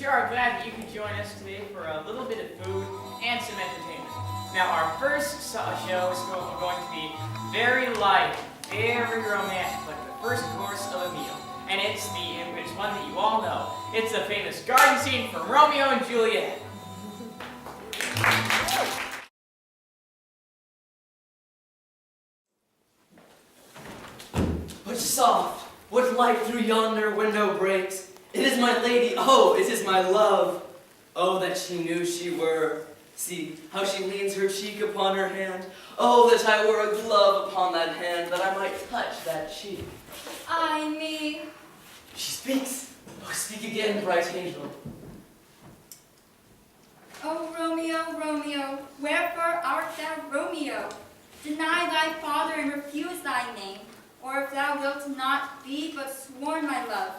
sure are glad that you could join us today for a little bit of food and some entertainment. Now, our first show is going to be very light, very romantic, like the first course of a meal. And it's one that you all know. It's the famous garden scene from Romeo and Juliet. What soft, what light through yonder window breaks? It is my lady, oh, it is my love. Oh, that she knew she were. See, how she leans her cheek upon her hand. Oh, that I were a glove upon that hand, that I might touch that cheek. Ay me. She speaks. Oh, speak again, bright angel. O Romeo, Romeo, wherefore art thou Romeo? Deny thy father and refuse thy name, or if thou wilt not, be but sworn my love,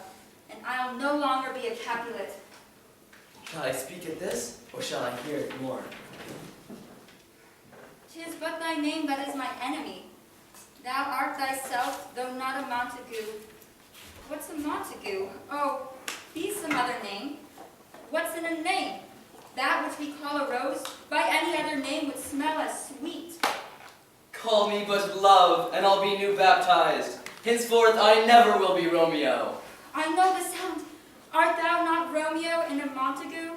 and I'll no longer be a Capulet. Shall I speak at this, or shall I hear it more? 'Tis but thy name that is my enemy. Thou art thyself, though not a Montague. What's a Montague? Oh, be some other name. What's in a name? That which we call a rose, by any other name would smell as sweet. Call me but love, and I'll be new baptized. Henceforth I never will be Romeo. I know the sound. Art thou not Romeo and a Montague?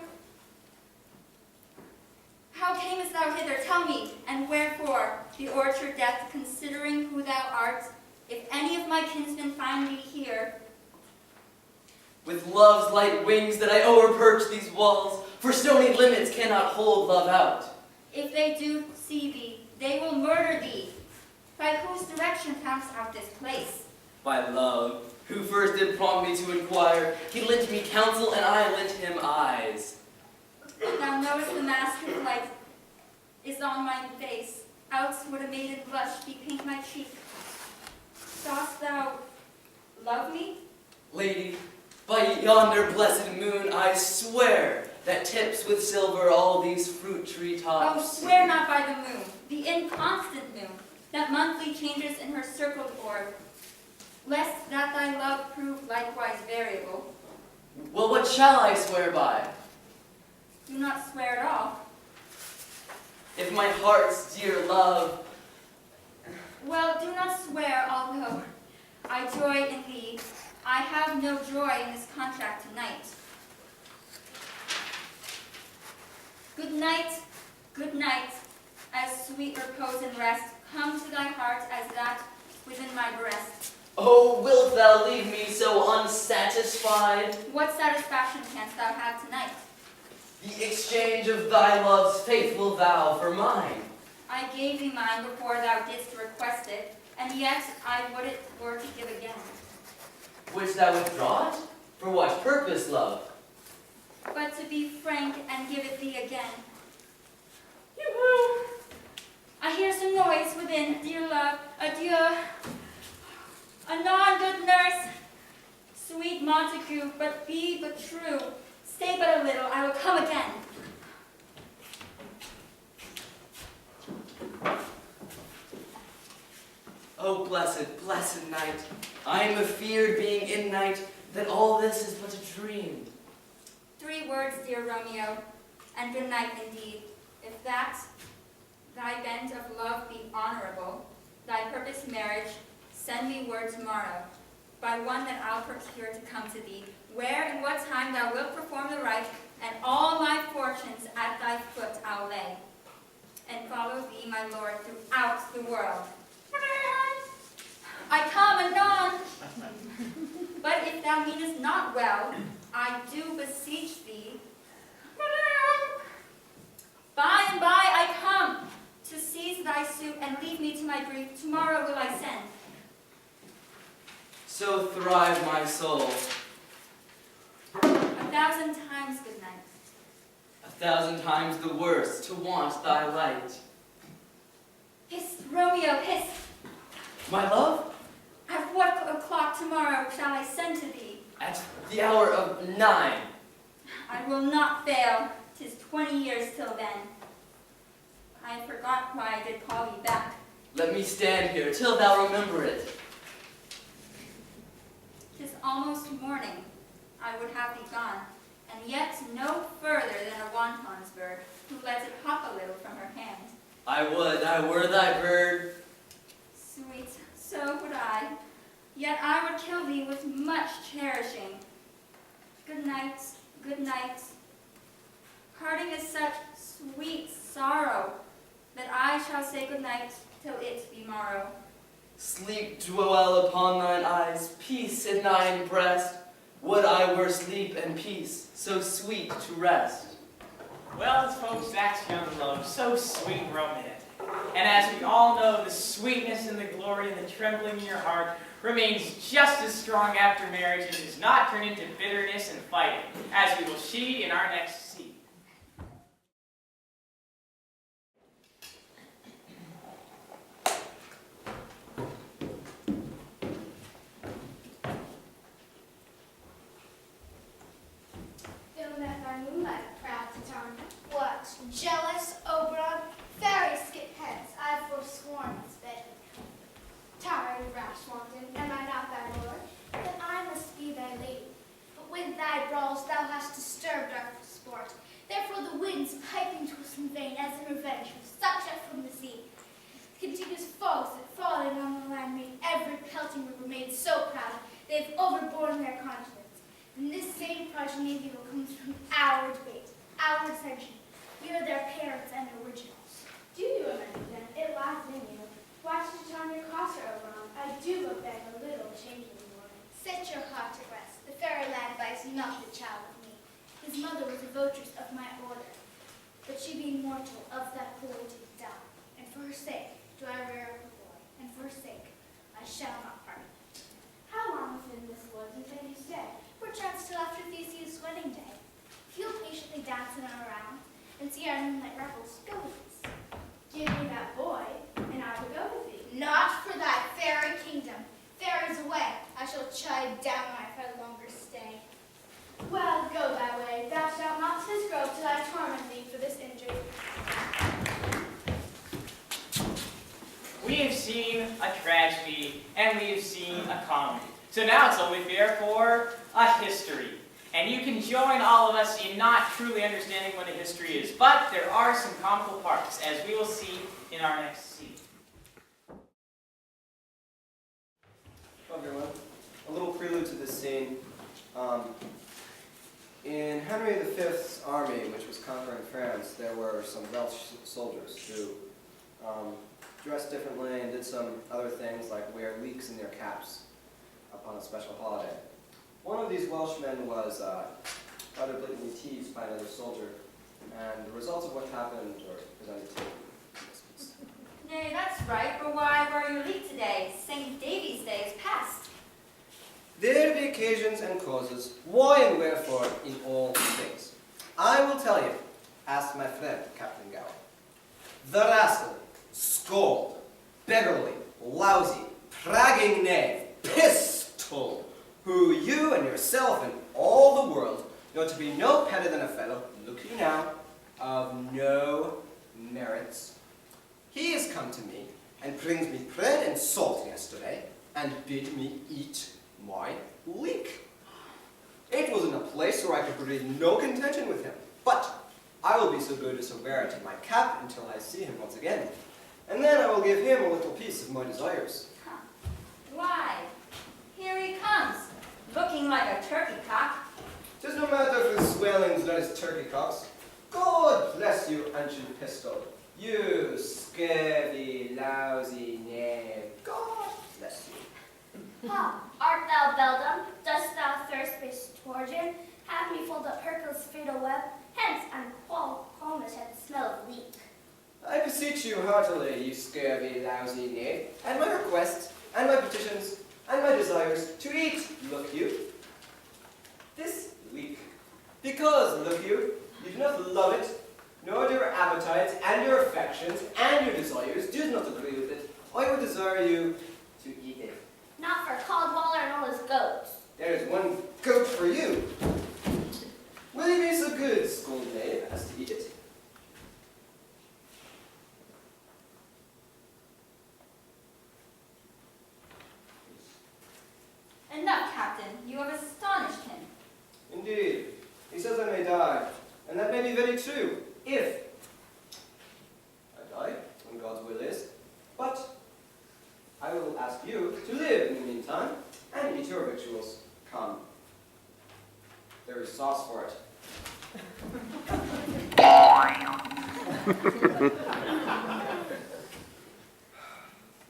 How camest thou hither? Tell me, and wherefore? The orchard death, considering who thou art, if any of my kinsmen find me here. With love's light wings that I o'erperch these walls, for stony limits cannot hold love out. If they do see thee, they will murder thee. By whose direction camest out this place? By love, who first did prompt me to inquire. He lent me counsel, and I lent him eyes. Thou knowest the mask of light is on my face, else would a maiden blush bepaint my cheek. Dost thou love me? Lady, by yonder blessed moon, I swear that tips with silver all these fruit tree tops. Oh, swear not by the moon, the inconstant moon, that monthly changes in her circled orb, lest that thy love prove likewise variable. Well, what shall I swear by? Do not swear at all. If my heart's dear love. Well, do not swear, although I joy in thee. I have no joy in this contract tonight. Good night, as sweet repose and rest come to thy heart as that within my breast. Oh, wilt thou leave me so unsatisfied? What satisfaction canst thou have tonight? The exchange of thy love's faithful vow for mine. I gave thee mine before thou didst request it, and yet I would it were to give again. Wouldst thou withdraw it? For what purpose, love? But to be frank and give it thee again. Yoo-hoo! I hear some noise within, dear love. Adieu. Anon, good nurse. Sweet Montague, but be but true. Stay but a little, I will come again. Oh, blessed, blessed night. I am afeard, being in night, that all this is but a dream. 3 words, dear Romeo, and good night indeed. If that, thy bent of love be honorable, thy purpose marriage, send me word tomorrow, by one that I'll procure to come to thee, where and what time thou wilt perform the rite, and all my fortunes at thy foot I'll lay, and follow thee, my lord, throughout the world. I come anon. But if thou meanest not well, I do beseech thee. By and by I come to seize thy suit and leave me to my grief. Tomorrow will I send. So thrive my soul. 1,000 times good night. 1,000 times the worse to want thy light. Hist, Romeo, hist. My love? At what o'clock tomorrow shall I send to thee? At the hour of 9. I will not fail. 'Tis 20 years till then. I forgot why I did call thee back. Let me stand here till thou remember it. 'Tis almost morning. I would have thee gone, and yet no further than a wanton's bird, who lets it hop a little from her hand. I were thy bird. Sweet, so would I, yet I would kill thee with much cherishing. Good night, good night. Parting is such sweet sorrow, that I shall say good night till it be morrow. Sleep dwell upon thine eyes, peace in thine breast. Would I were sleep and peace, so sweet to rest. Well, folks, that's young love, so sweet and romantic. And as we all know, the sweetness and the glory and the trembling in your heart remains just as strong after marriage and does not turn into bitterness and fighting, as we will see in our next scene. What, jealous, Oberon? Fairy skip hence, I've forsworn this bed. Tired, rash wanton, am I not thy lord? Then I must be thy lady. But with thy brawls thou hast disturbed our sport. Therefore the winds piping to us in vain, as in revenge for such a from the sea. Continuous fogs that falling on the land made every pelting river made so proud, they've overborne their continents. And this same progeny of evil comes from our debate, our dissension. We are their parents and originals. Do you amend them? It lies in you. Why should you turn your crosser over on? I do but beg a little changeling warning. Set your heart at rest. The fairy lad bites not the child of me. His mother was a votress of my order, but she being mortal, of that cruelty died. And for her sake do I rear up a boy, and for her sake I shall not part. How long within this woods until you stay? Perchance till after Theseus' wedding day. If you'll patiently dance in our round, and see our moonlight revels, go with us. Give me that boy, and I will go with thee. Not for thy fairy kingdom. Fairies away. I shall chide down if I longer stay. Well, go thy way. Thou shalt not to this grove till I torment thee for this injury. We have seen a tragedy, and we have seen a comedy. So now it's only fair for a history. And you can join all of us in not truly understanding what a history is, but there are some comical parts, as we will see in our next scene. Hello everyone. A little prelude to this scene. In Henry V's army, which was conquering France, there were some Welsh soldiers who dressed differently and did some other things like wear leeks in their caps upon a special holiday. One of these Welshmen was rather blatantly teased by another soldier, and the results of what happened are presented to you. Nay, that's right, but why wear you leek today? St. David's Day is past. There be occasions and causes, why and wherefore in all things. I will tell you, asked my friend, Captain Gower. The rascal, scold, beggarly, lousy, pragging knave, pistol, who you and yourself and all the world know to be no better than a fellow, look you now, of no merits. He has come to me and brings me bread and salt yesterday, and bid me eat my leek. It was in a place where I could breathe no contention with him, but I will be so good as to wear it in my cap until I see him once again, and then I will give him a little piece of my desires. Huh. Why, here he comes, looking like a turkey cock. 'Tis no matter for his swellings nor his turkey cocks. God bless you, ancient pistol, you scurvy, lousy knave. God bless you. Ha! Art thou beldam? Dost thou thirst be Torgin? Have me fold up Hercules' fatal web? Hence, I'm qualmish at the smell of leek. I beseech you heartily, you scurvy, lousy knave, and my requests, and my petitions, and my desires to eat, look you, this leek. Because, look you do not love it, nor do your appetites, and your affections, and your desires do not agree with it. I would desire you to eat it. Not for Caldwaller and all his goats. There is one goat for you. Will you be so good, scold knave, as to eat it? Enough, Captain. You have astonished him. Indeed. He says I true if I die, when God's will is. But I will ask you to live in the meantime and eat your victuals. Come. There is sauce for it.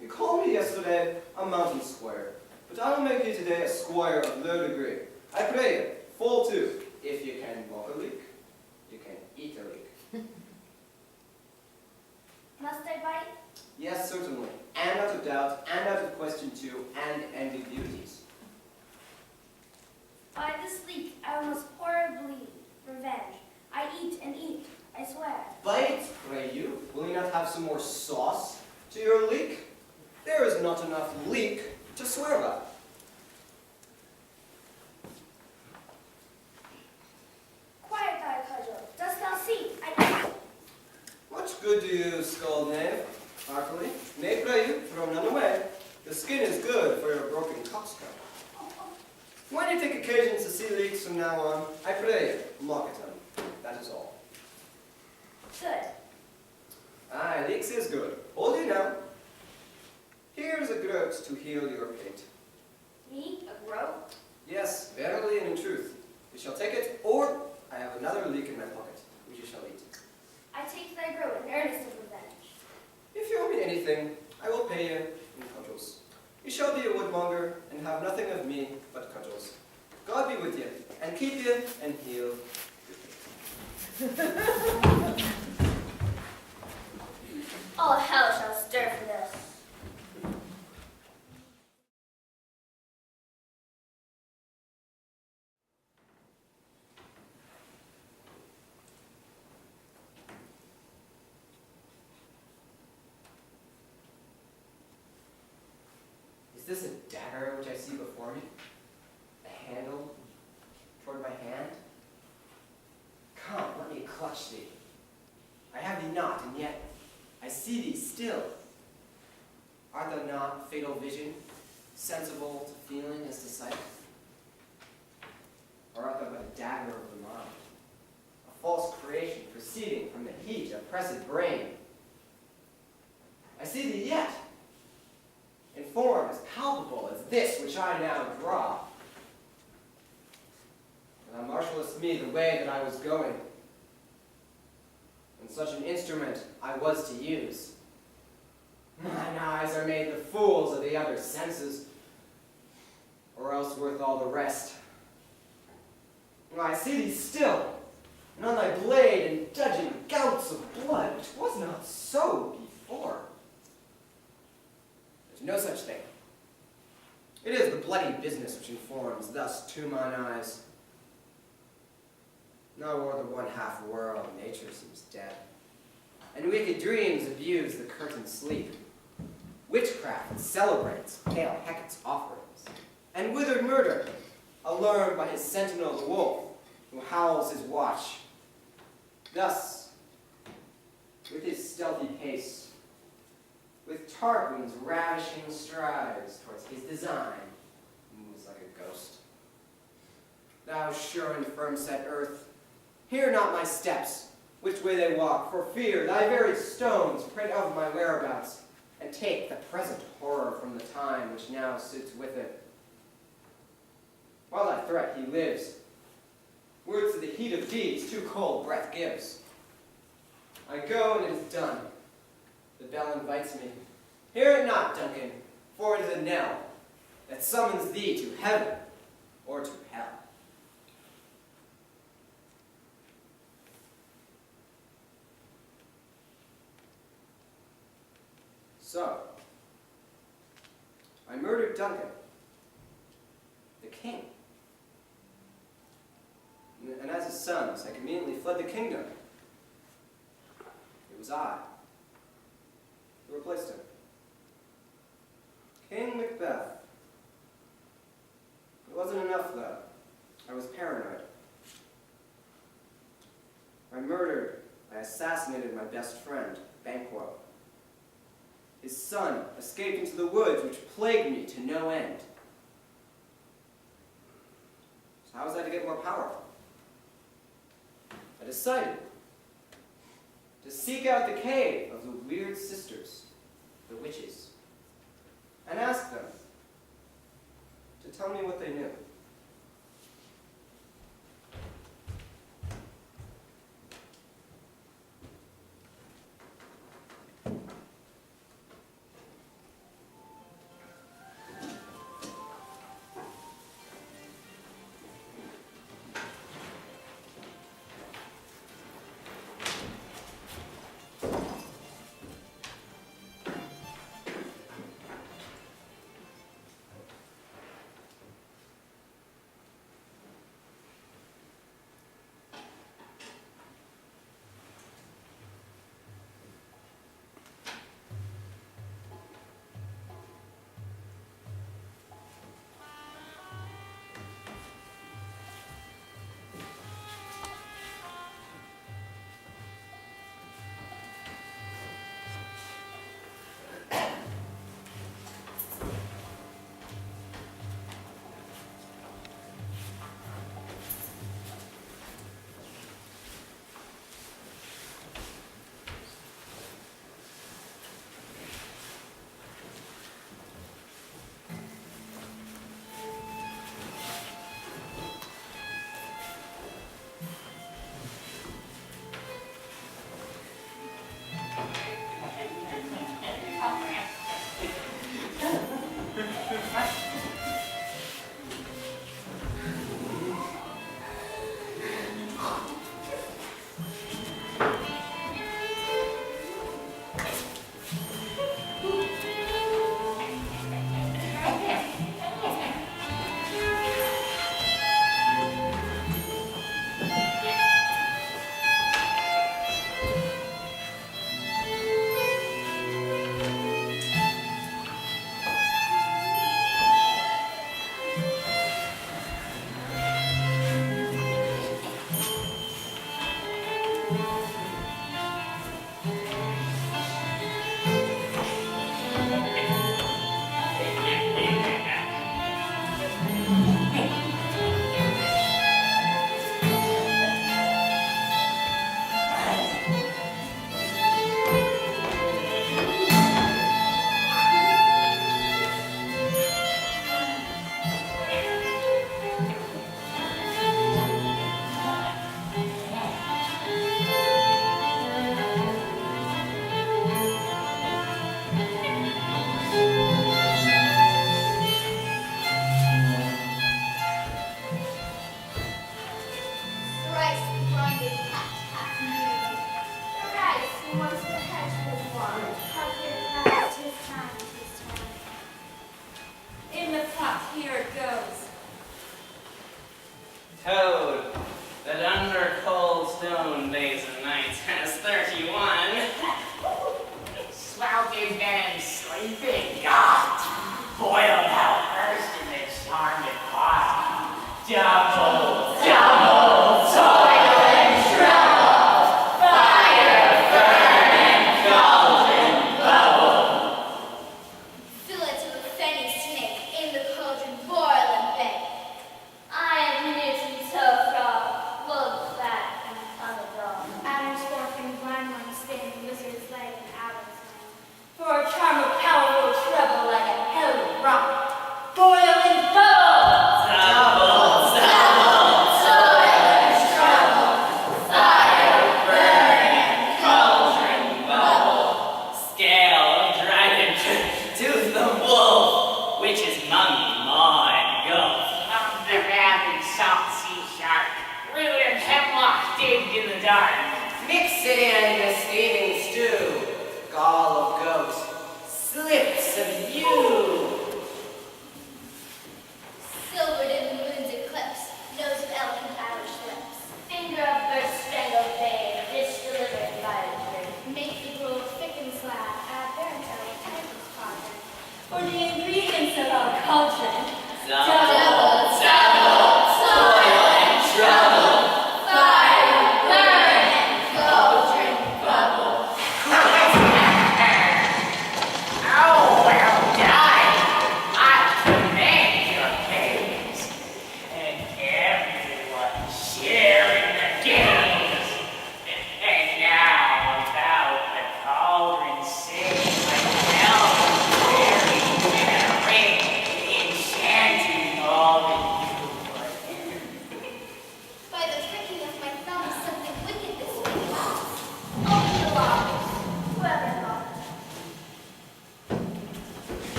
You called me yesterday a mountain squire, but I will make you today a squire of low degree. I pray you, fall to. If you can walk a leak, you can eat a leek. Must I bite? Yes, certainly, and out of doubt, and out of question too, and ambiguities. By this leak I must horribly revenge. I eat and eat, I swear. Bite, pray you. Will you not have some more sauce to your leek? There is not enough leek to swear by. Quiet thy cudgel. Dost thou see? I eat. Much good do you, scold knave, heartily. Nay, pray you, throw none away. The skin is good for your broken coxcomb. When you take occasions to see leeks from now on, I pray you, mock at them. That is all. Good. Aye, leeks is good. Hold you now. Here's a groat to heal your pate. Me? A groat? Yes, verily and in truth. You shall take it, or I have another leek in my pocket, which you shall eat. I take thy groat in earnest of revenge. If you owe me anything, I will pay you in cudgels. You shall be a woodmonger, and have nothing of me but cudgels. God be with you, and keep you, and heal your pate. All hell shall stir for this. Is this a dagger which I see before me? A handle toward my hand? Come, let me clutch thee. I have thee not, and yet I see thee still. Art thou not, fatal vision, sensible to feeling as to sight? Or art thou but a dagger of the mind, a false creation proceeding from the heat of pressed brain? I see thee yet, in form as palpable as this which I now draw. And thou marshallest me the way that I was going, and such an instrument I was to use. Mine eyes are made the fools of the other senses, or else worth all the rest. I see thee still, and on thy blade indulging gouts of blood, which was not so before. There's no such thing. It is the bloody business which informs thus to mine eyes. No o'er the one-half world, nature seems dead, and wicked dreams abuse the curtained sleep. Witchcraft celebrates pale Hecate's offerings, and withered murder, alarmed by his sentinel the wolf, who howls his watch. Thus, with his stealthy pace, with Tarquin's ravishing strides towards his design, moves like a ghost. Thou sure and firm-set earth, hear not my steps, which way they walk, for fear thy very stones prate of my whereabouts, and take the present horror from the time which now sits with it. While I threat he lives, words to the heat of deeds too cold breath gives. I go and it is done. The bell invites me. Hear it not, Duncan, for it is a knell that summons thee to heaven or to hell. So, I murdered Duncan, the king. And as his sons, I conveniently fled the kingdom. It was I who replaced him. King Macbeth. It wasn't enough, though. I was paranoid. I assassinated my best friend, Banquo. His son escaped into the woods, which plagued me to no end. So how was I to get more powerful? I decided to seek out the cave of the weird sisters, the witches, and ask them to tell me what they knew.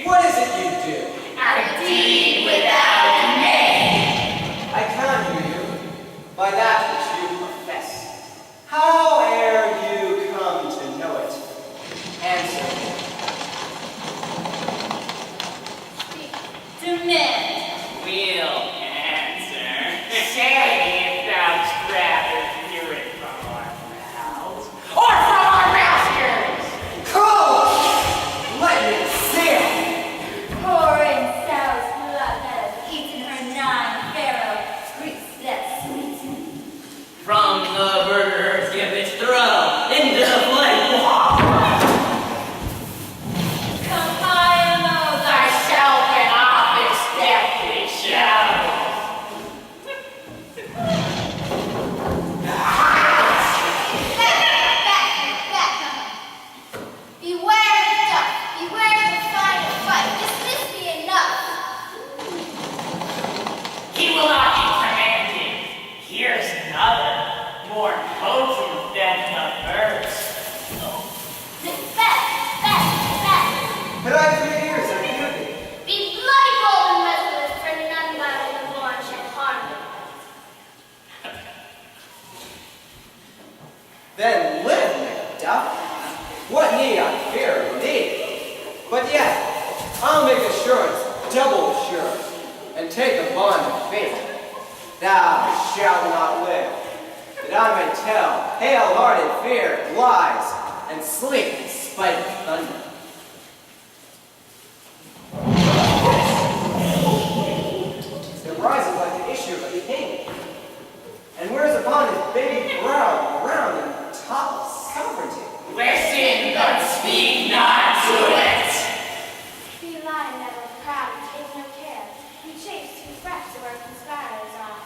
What is it you do? A deed without a name. I conjure you by that which you profess. How ere you come to know it? Answer me. Demand. We'll answer. Say if thou'dst rather hear it from our mouths or from our masters. Call! Let me see it! Pouring sow's blood that has eaten her 9 pharaoh, grease that sweet. From the burgers give its throw into the flame. Compile those Thyself in office deftly show. Beware the duck, beware the final fight. Dismiss me enough. He will not be commanding. Here's another, more potent than the first. Macbeth, Macbeth. Had I 3 years, I feared thee. Be bloody bold and resolute, for none by the born shall harm thee. Then live, Macduff. What need I fear thee? But yet, I'll make assurance double sure, and take a bond of fate. Thou shalt not live, that I may tell pale-hearted fear lies, and sleep in spite of thunder. It rises like the issue of a king, and wears upon his baby brow the crown and top of sovereignty. Listen, but speak not to it. Be lying never proud and take no care. We chase too fresh to where conspirers are.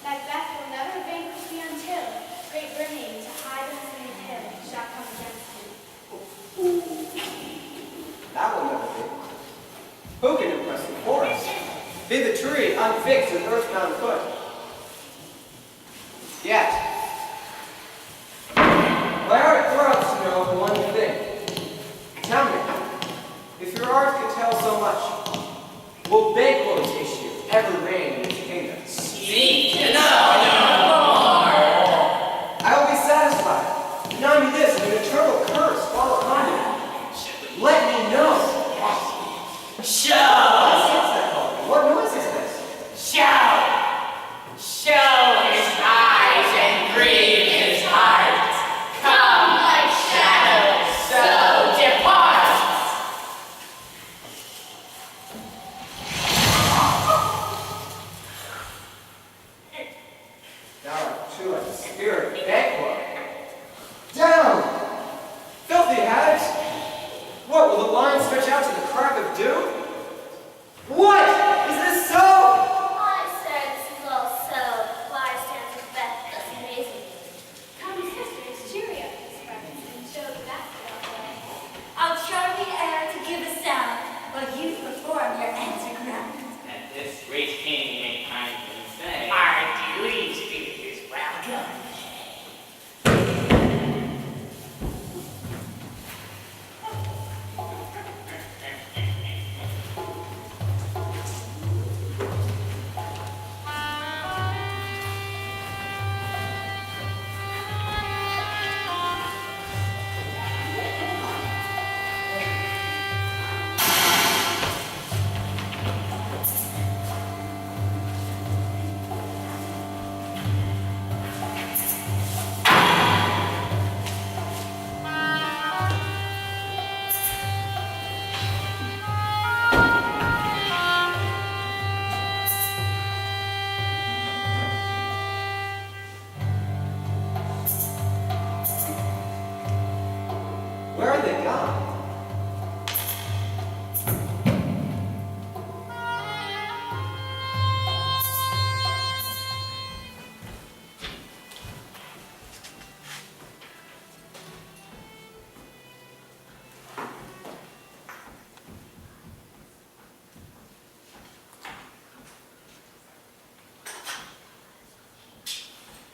Macbeth will never vanquish thee until great Britain to hide us in the hill shall come against thee. That will never be. Who can impress the forest? Be the tree unfixed with earthbound foot. Yet, my heart throbs to know one thing. Tell me, if your art could tell so much, will banquos issue ever reign in this kingdom? Seek to know no more. I will be satisfied. Deny me this, and an eternal curse fall upon you. Let me know. Show! What noise is this? Show! Show his eyes and grieve his heart. Come like shadows, so depart. Thou art too like the spirit of Banquo. Down! Filthy hags! What, will the line stretch out to the crack of doom? What? Is this so? I said this is all so. Why stands Macbeth thus amazing? Come, sisters, cheery up these friends and show the basketball play. I'll charm the air to give a sound, while you perform your answer ground. At this great king may kindly say, Our duty to do is welcome. Where are they gone?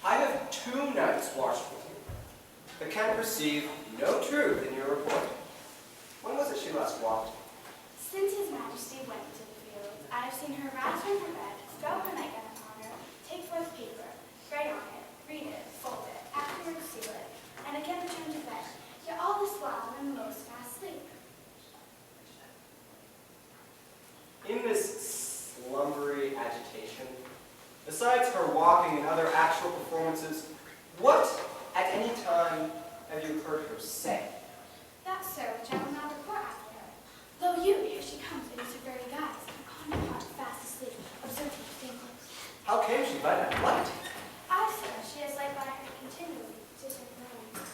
I have 2 nights watched with you, but can perceive no truth in your report. When was it she last walked? Since his Besides her walking and other actual performances, what at any time have you heard her say? That, sir, which I will not report after her. Lo you, here she comes, it is her very guise, and on my heart fast asleep, observe her, stand close. How came she by that light? I, sir, she has light by her continually, tis her throne.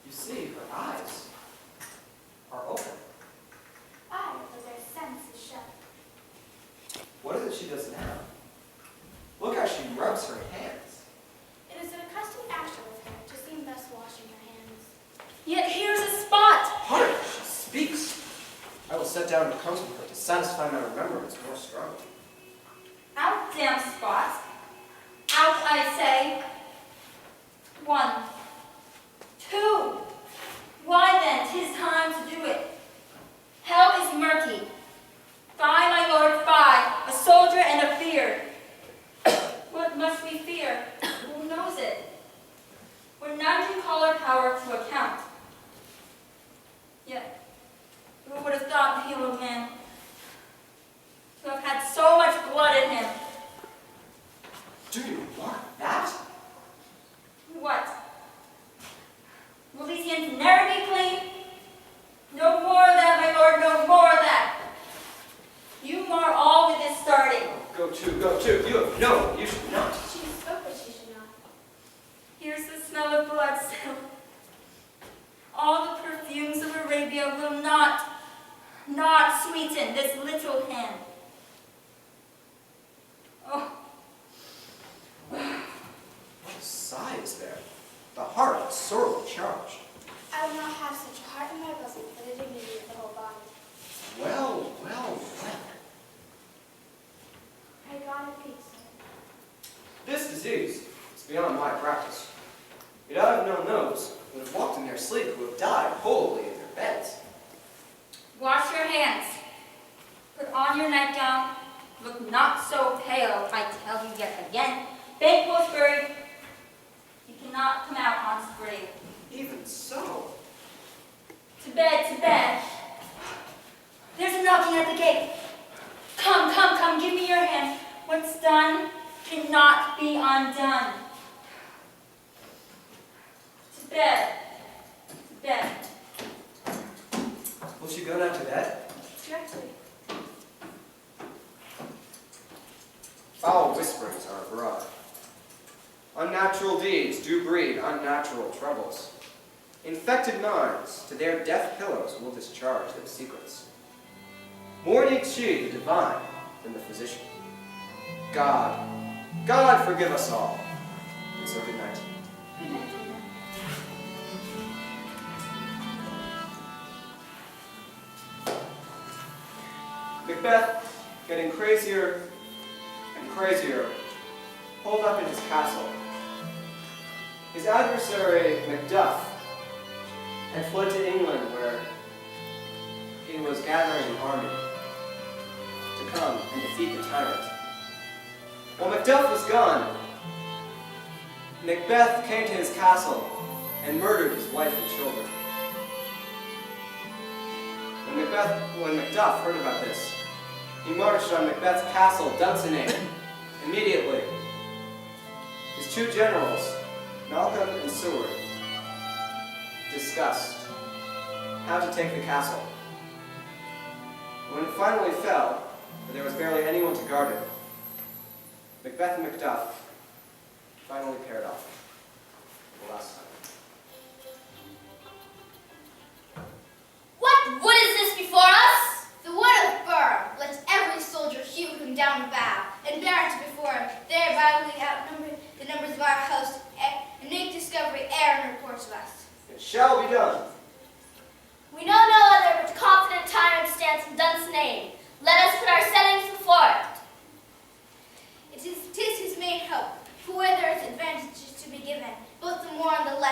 You see, her eyes are open. Aye, though their sense is shut. What is it she does now? Look how she rubs her hands. It is an accustomed action with her to seem thus washing her hands. Yet here's a spot. Hark, she speaks. I will set down and come to her to satisfy my remembrance more strongly. Out, damn spot. Out, I say. 1, 2. Why then, 'tis time to do it. Hell is murky. Fie, my lord, fie, a soldier and a fear. What must we fear? Who knows it? Where none can call our power to account. Yet, who would have thought the hero man to have had so much blood in him? Do you mark that? What? Will these hands never be clean? No more of that, my lord, no more of that. You mar all with this starting. Go to, go to. You have no, you should not. She spoke, but she should not. Here's the smell of blood still. All the perfumes of Arabia will not sweeten this little hand. Oh, What a sigh is there? The heart is sorely charged. I will not have such a heart in my bosom for the dignity of the whole body. Well, well, well. Pray God in peace, sir. This disease is beyond my practice. Yet I have known those who have walked in their sleep who have died wholly in their beds. wash your hands. Put on your nightgown. Look not so pale, I tell you yet again. Banquo's buried. You cannot come out on spree. Even so. To bed, to bed. There's a knocking at the gate. Come, come, come, give me your hand. What's done cannot be undone. To bed, to bed. Will she go now to bed? Directly. Foul whisperings are abroad. Unnatural deeds do breed unnatural troubles. Infected minds to their death pillows will discharge their secrets. More needs she, the divine, than the physician. God, God forgive us all. And so good night. Macbeth, getting crazier and crazier, holed up in his castle. His adversary, Macduff, had fled to England where he was gathering an army to come and defeat the tyrant. While Macduff was gone, Macbeth came to his castle and murdered his wife and children. When Macduff heard about this, he marched on Macbeth's castle, Dunsinane, immediately. His two generals, Malcolm and Seward, discussed how to take the castle. When it finally fell, and there was barely anyone to guard it, Macbeth and Macduff finally paired off for the last time. What wood is this before us? The wood of fir. Let every soldier hew him down the bough, and bear it before him. Thereby we outnumber the numbers of our host, and make discovery ere and report to us. It shall be done. We know no other but confident tyrant stands in Dunsinane. Let us put our settings before it. 'Tis his main hope, for where there is advantages to be given, both the more and the less.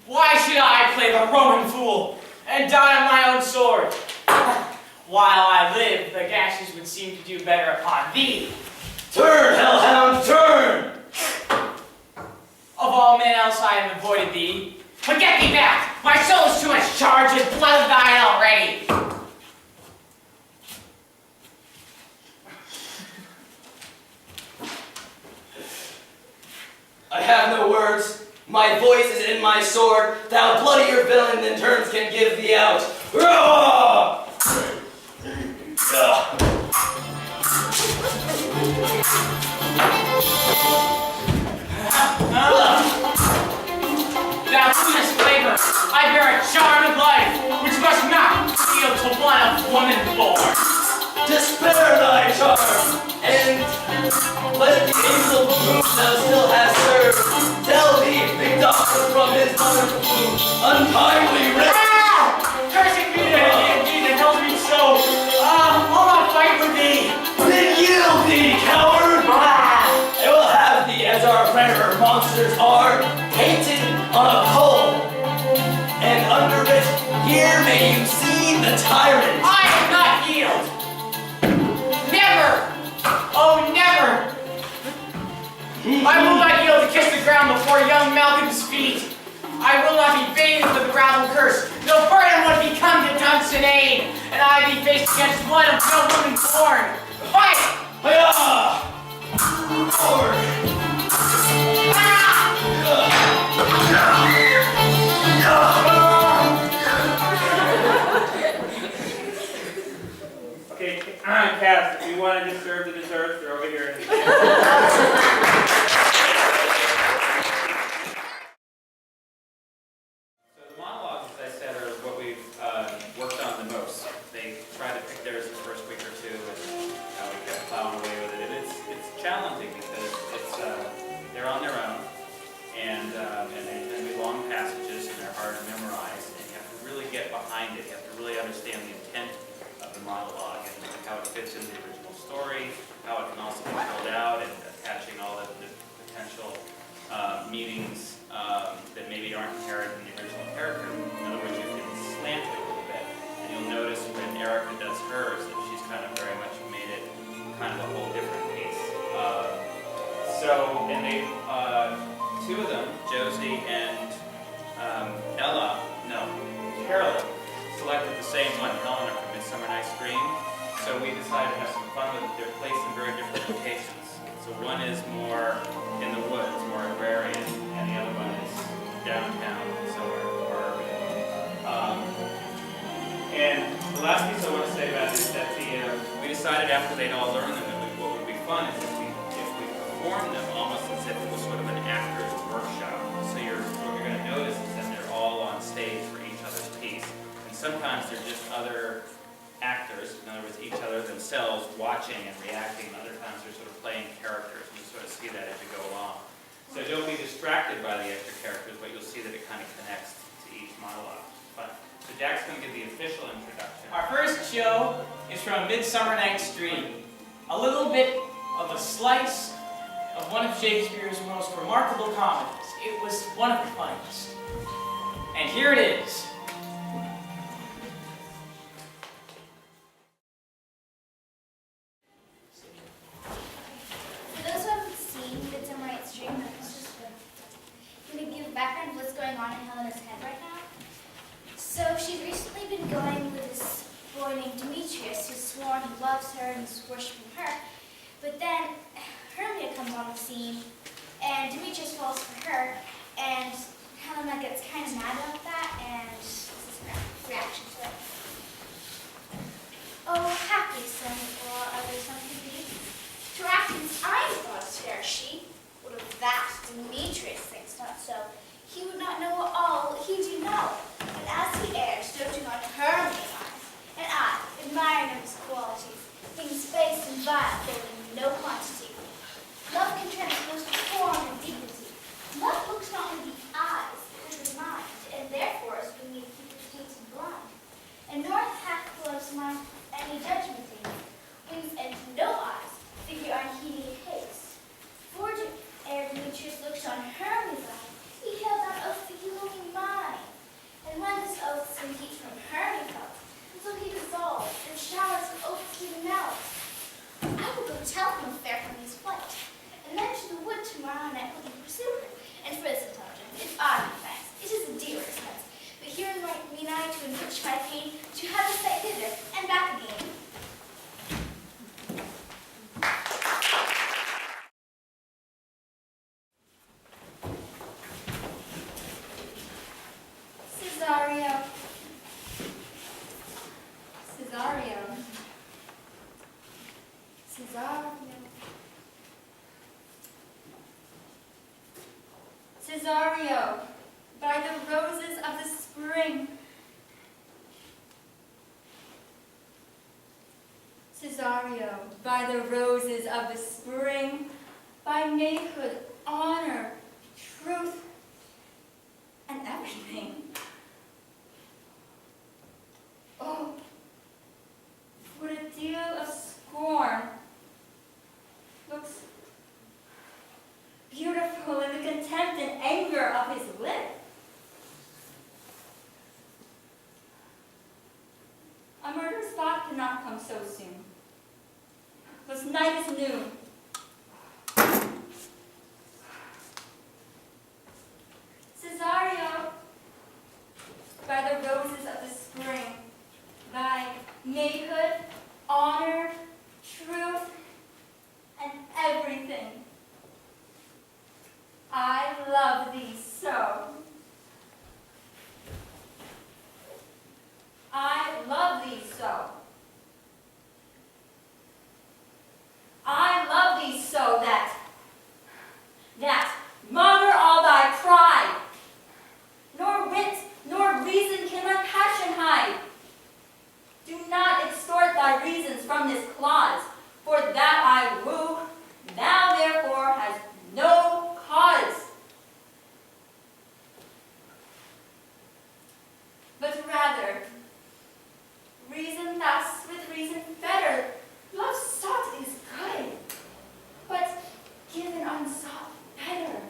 Why should I play the Roman fool and die on my own sword? While I live, the gashes would seem to do better upon thee. Turn, hellhound, turn! Of all men else I have avoided thee. But get thee back! My soul is too much charged with blood of thine already! I have no words. My voice is in my sword. Thou bloodier villain than terms can give thee out. Roar! Thou foolish flavor, I bear a charmed life, which must not yield to one of woman born. Despair thy charm, and let the angel whom thou still hast served tell thee the doctor from his mother's womb untimely rest. Ah! Cursing me that indeed that held me so. I'll not fight with thee. Then yield thee, coward! I will have thee as our rarer monsters are, painted on a pole, and under it, here may you see the tyrant. I will not yield. Never! Oh, never! I will not yield to kiss the ground before young Malcolm's feet. I will not be bathed with the gravel curse. No burden would become to Dunsinane, and I be faced against one of no woman born. Fight! Hi-yah! Lord! Okay, cast, if you want to just serve the desserts, they're over here. So the monologues, as I said, are what we've worked on the most. They tried to pick theirs the first week or two, and we kept plowing away with it. And it's challenging because they're on their own, and they tend to be long passages, and they're hard to memorize, and you have to really get behind it. You have to really understand the intent of the monologue and how it fits in the original story, how it can also be filled out, and attaching all the potential meanings that maybe aren't inherent in the original character. In other words, you can slant it a little bit, and you'll notice when Erica does hers that she's kind of very much made it kind of a whole different piece. And they, two of them, Josie and Carolyn, selected the same one, Helena from Midsummer Night's Dream. So we decided to have some fun with it. They're placed in very different locations. So one is more in the woods, more agrarian, and the other one is downtown, somewhere more urban. And the last piece I want to say about it is that we decided after they'd all learned them that what would be fun is if we performed them almost as if it was sort of an actor's workshop. So what you're going to notice is that they're all on stage for each other's piece. And sometimes they're just other actors, in other words, each other themselves watching and reacting, and other times they're sort of playing characters, and you sort of see that as you go along. So don't be distracted by the extra characters, but you'll see that it kind of connects to each monologue. But, so Jack's going to give the official introduction. Our first show is from Midsummer Night's Dream. A little bit of a slice of one of Shakespeare's most remarkable comedies. It was one of the funniest. And here it is. For those who haven't seen Midsummer Night's Dream, let's just going to give background of what's going on in Helena's head right now. So she's recently been going with this boy named Demetrius who's sworn he loves her and is worshiping her. But then Hermia comes on the scene and Demetrius falls for her, and Helena gets kind of mad about that, and this is her reaction to it. Oh, happy son, or other son to be. To Athens, I thought as fair she. What of that? Demetrius thinks not so. He would not know all he do know. And as he errs, doting on Hermia's eyes, and I, admiring of his qualities, things base and vile, holding no quantity. Love can transpose to form and dignity. Love looks not with the eyes, but with the mind, and therefore is beneath people's gates and blind. And nor hath love's mind any judgment in it, wings and no eyes, figure unheeding haste. For ere Demetrius looked on Hermes' eye, he held out a feeling mind. Cesario, by the roses of the spring. Cesario, by the roses of the spring, by maidhood, honor, truth, and everything. Oh, what a deal of scorn looks beautiful in the contempt and anger of his lip. A murderous thought cannot come so soon. This night is noon. Cesario, by the roses of the spring, by maidhood, honor, truth, and everything. I love thee so. I love thee so. I love thee so that mother all thy pride, nor wit nor reason can thy passion hide. Do not extort thy reasons from this clause, for that I woo, thou therefore hast no cause. But rather, reason thus with reason better. Love sought is good, but given unsought better.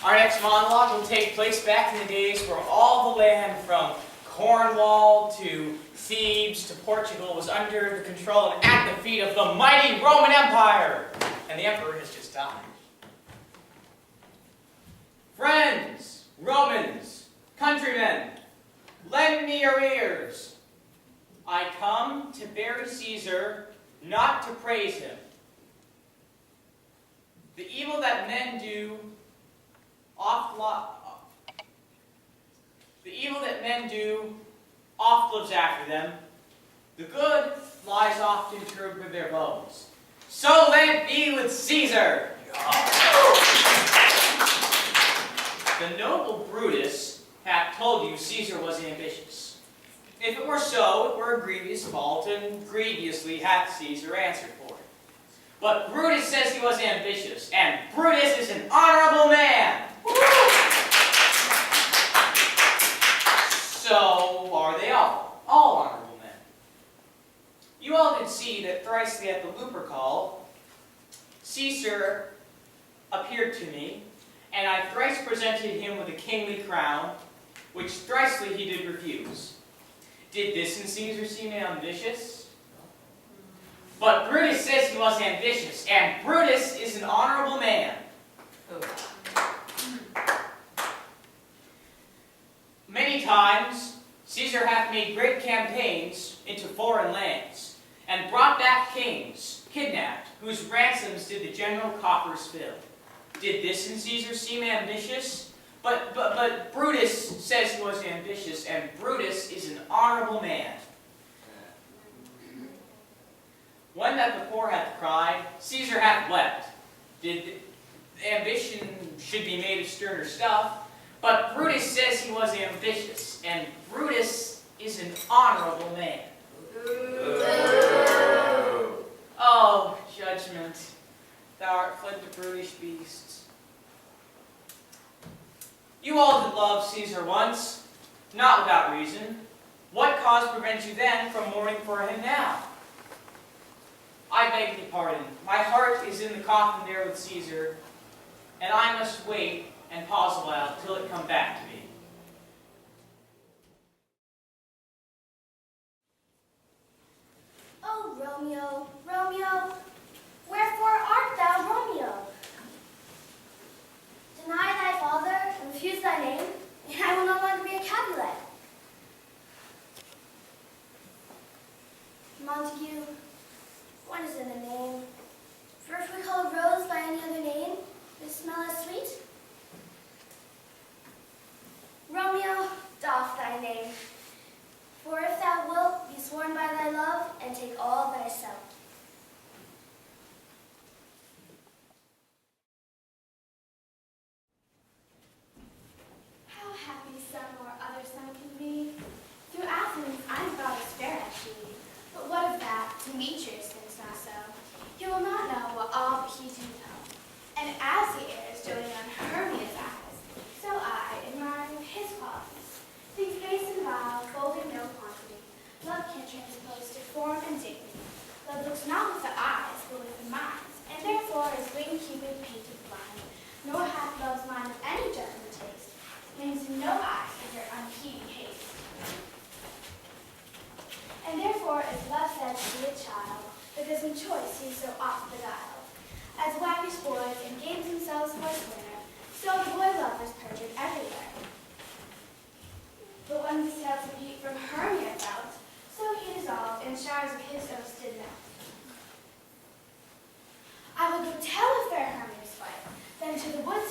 Our next monologue will take place back in the days where all the land from Cornwall to Thebes to Portugal was under the control and at the feet of the mighty Roman Empire. And the emperor has just died. Friends, Romans, countrymen, lend me your ears. I come to bury Caesar, not to praise him. The evil that men do oft lives after them. The good lies oft interred with their bones. So let it be with Caesar. The noble Brutus hath told you Caesar was ambitious. If it were so, it were a grievous fault, and grievously hath Caesar answered for it. But Brutus says he was ambitious, and Brutus is an honorable man. So are they all honorable men. You all did see that thricely at the Lupercal, Caesar appeared to me, and I thrice presented him with a kingly crown, which thricely he did refuse. Did this in Caesar seem ambitious? But Brutus says he was ambitious, and Brutus is an honorable man. Many times, Caesar hath made great campaigns into foreign lands, and brought back kings, kidnapped, whose ransoms did the general coffers fill. Did this in Caesar seem ambitious? But Brutus says he was ambitious, and Brutus is an honorable man. When that the poor hath cried, Caesar hath wept. Did ambition should be made of sterner stuff? But Brutus says he was ambitious, and Brutus is an honorable man. Oh, judgment, thou art fled to brutish beasts. You all did love Caesar once, not without reason. What cause prevents you then from mourning for him now? I beg thee pardon. My heart is in the coffin there with Caesar, and I must wait and pause a while till it come back to me. Oh, Romeo, Romeo, wherefore art thou Romeo? Deny thy father and refuse thy name, and I will no longer be a Capulet. Montague, what is in the name? For if we call a rose by any other name, does it smell as sweet?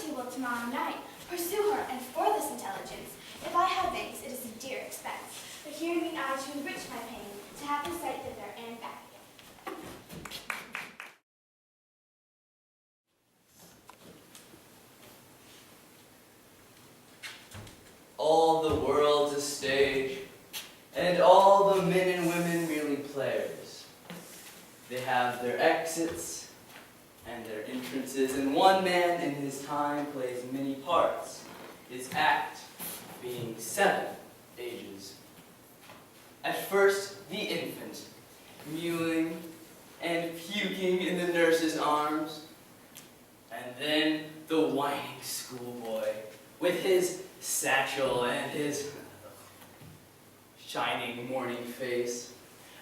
he will tomorrow night pursue her, and for this intelligence, if I have thanks, it is a dear expense. But here mean I to enrich my pain, to have the sight thither and back again. All the world's a stage, and all the men and women merely players. They have their exits and their entrances, and one man in his time plays many parts, his act being 7 ages. At first, the infant, mewing and puking in the nurse's arms, and then the whining schoolboy, with his satchel and his shining morning face,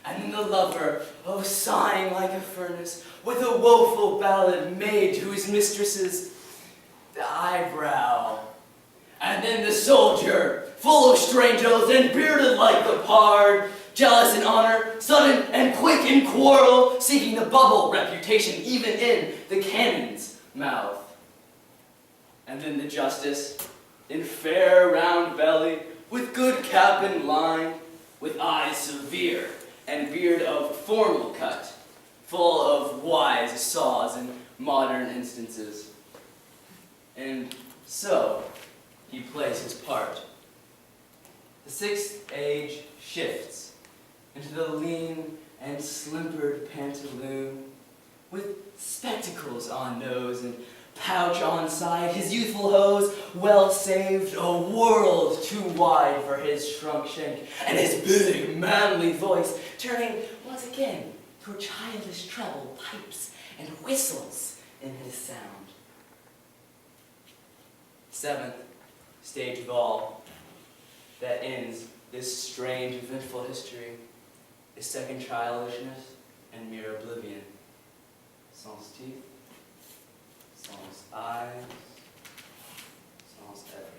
and then the lover, oh, sighing like a furnace, with a woeful ballad made to his mistresses, the eyebrow, and then the soldier, full of strange oaths and bearded like the pard, jealous in honor, sudden and quick in quarrel, seeking the bubble reputation even in the cannon's mouth. And then the justice, in fair round belly, with good cap and line, with eyes severe, and beard of formal cut, full of wise saws and modern instances. And so, he plays his part. The 6th age shifts into the lean and slimpered pantaloon, with spectacles on nose and pouch on side, his youthful hose well saved, a world too wide for his shrunk shank, and his big, manly voice turning once again toward childish treble pipes and whistles in his sound. 7th stage of all that ends this strange, eventful history is second childishness and mere oblivion. Sans teeth, sans eyes, sans everything.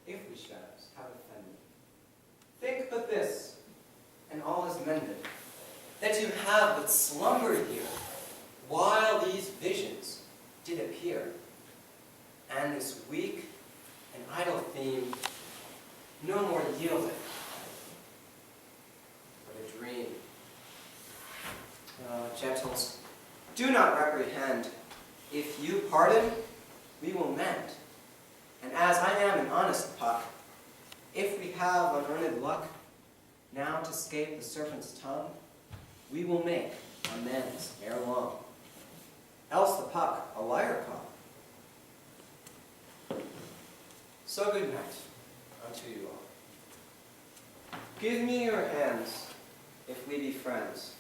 If we shadows have offended, think but this, and all is mended, that you have but slumbered here, while these visions did appear, and this weak and idle theme no more yielded, but a dream. Gentles, do not reprehend. If you pardon, we will mend. And as I am an honest puck, if we have unearned luck, now to scape the serpent's tongue, we will make amends ere long. Else the puck a liar come. So good night unto you all. Give me your hands, if we be friends,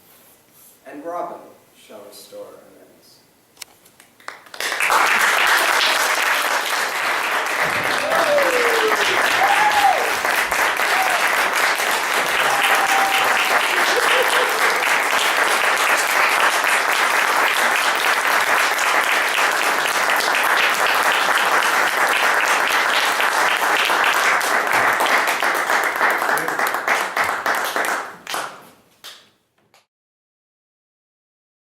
and Robin shall restore